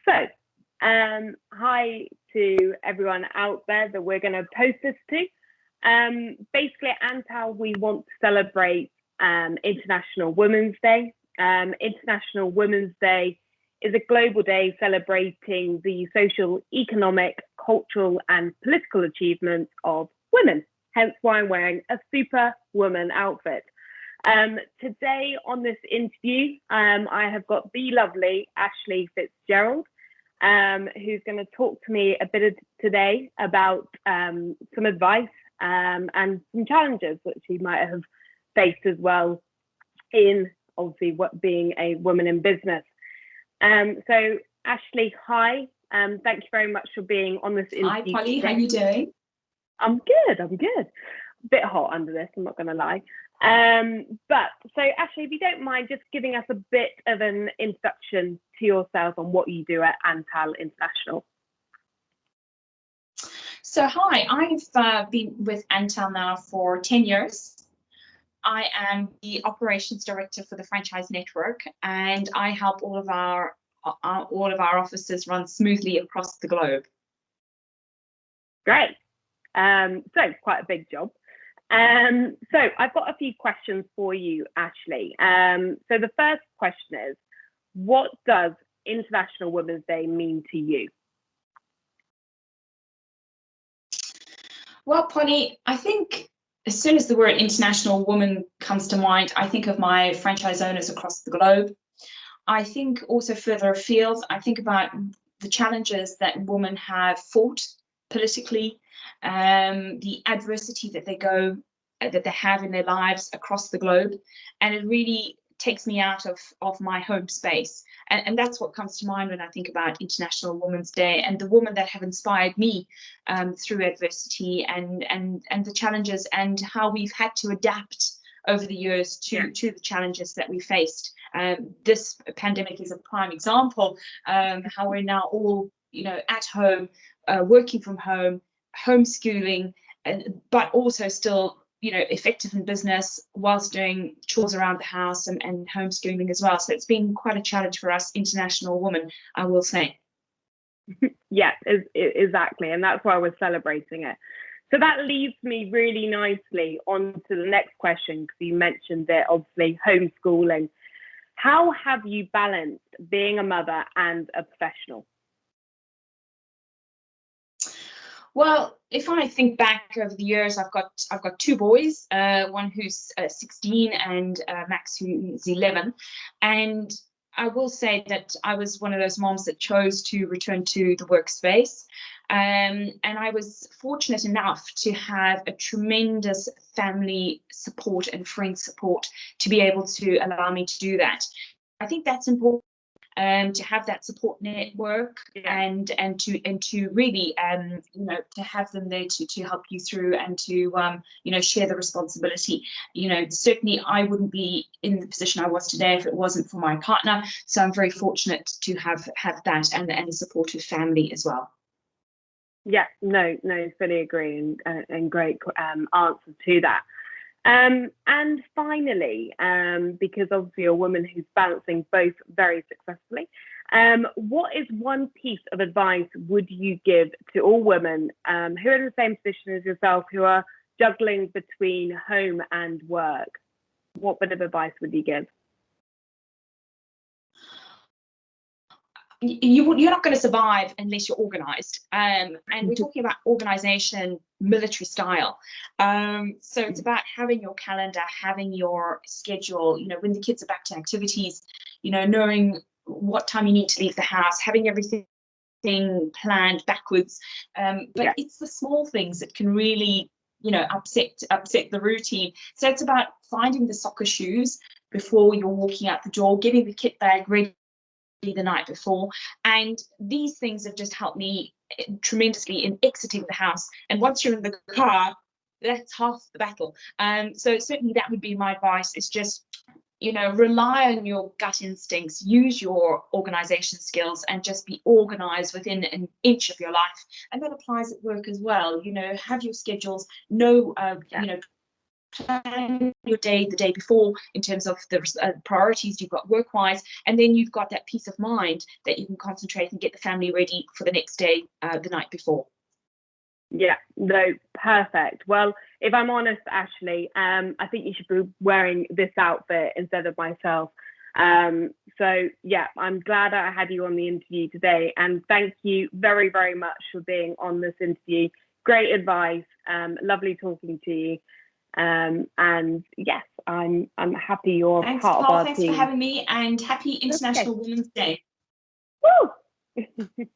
So, hi to everyone out there that we're going to post this to. Basically, at Antal, we want to celebrate International Women's Day. International Women's Day is a global day celebrating the social, economic, cultural, and political achievements of women. Hence why I'm wearing a super woman outfit. Today on this interview, I have got the lovely Ashleigh Fitzgerald, who's going to talk to me a bit today about some advice and some challenges that she might have faced as well in obviously being a woman in business. So Ashleigh, hi. Thank you very much for being on this interview. Hi, Polly. How are you doing? I'm good. A bit hot under this, I'm not going to lie. But so Ashleigh, if you don't mind just giving us a bit of an introduction to yourself and what you do at Antal International. So hi, I've been with Antal now for 10 years. I am the operations director for the franchise network, and I help all of our offices run smoothly across the globe. Great. So quite a big job. So I've got a few questions for you, Ashleigh. So the first question is, what does International Women's Day mean to you? Well, Polly, I think as soon as the word international woman comes to mind, I think of my franchise owners across the globe. I think also further afield, I think about the challenges that women have fought politically, the adversity that they have in their lives across the globe, and it really takes me out of my home space. And that's what comes to mind when I think about International Women's Day and the women that have inspired me through adversity and the challenges and how we've had to adapt over the years to the challenges that we faced. This pandemic is a prime example, how we're now all, at home, working from home, homeschooling, but also still, effective in business whilst doing chores around the house and homeschooling as well. So it's been quite a challenge for us international women, I will say. Yeah, exactly. And that's why we're celebrating it. So that leads me really nicely on to the next question, because you mentioned it, obviously, homeschooling. How have you balanced being a mother and a professional? Well, if I think back over the years, I've got two boys, one who's 16 and Max who's 11, and I will say that I was one of those moms that chose to return to the workspace, and I was fortunate enough to have a tremendous family support and friend support to be able to allow me to do that. I think that's important. To have that support network and to really to have them there to help you through and to share the responsibility. Certainly I wouldn't be in the position I was today if it wasn't for my partner. So I'm very fortunate to have that and a supportive family as well. Yeah, no, fully agree, and great answer to that. And finally, because obviously you're a woman who's balancing both very successfully, what is one piece of advice would you give to all women who are in the same position as yourself, who are juggling between home and work? What bit of advice would you give? You're not going to survive unless you're organized, and we're talking about organization military style, so it's about having your calendar, having your schedule, when the kids are back to activities, knowing what time you need to leave the house, having everything planned backwards, but it's the small things that can really upset the routine. So it's about finding the soccer shoes before you're walking out the door, getting the kit bag ready the night before, and these things have just helped me tremendously in exiting the house. And once you're in the car, that's half the battle. So certainly that would be my advice, is just rely on your gut instincts, use your organization skills, and just be organized within an inch of your life. And that applies at work as well. Have your schedules, know plan your day the day before in terms of the priorities you've got work-wise, and then you've got that peace of mind that you can concentrate and get the family ready for the next day the night before. Yeah, no, perfect. Well, if I'm honest, Ashleigh, I think you should be wearing this outfit instead of myself. So yeah, I'm glad I had you on the interview today, and thank you very, very much for being on this interview. Great advice. Lovely talking to you. And yes, I'm happy you're Thanks, part Paul. of our Thanks team. for having me, and happy International Okay. Women's Day. Woo!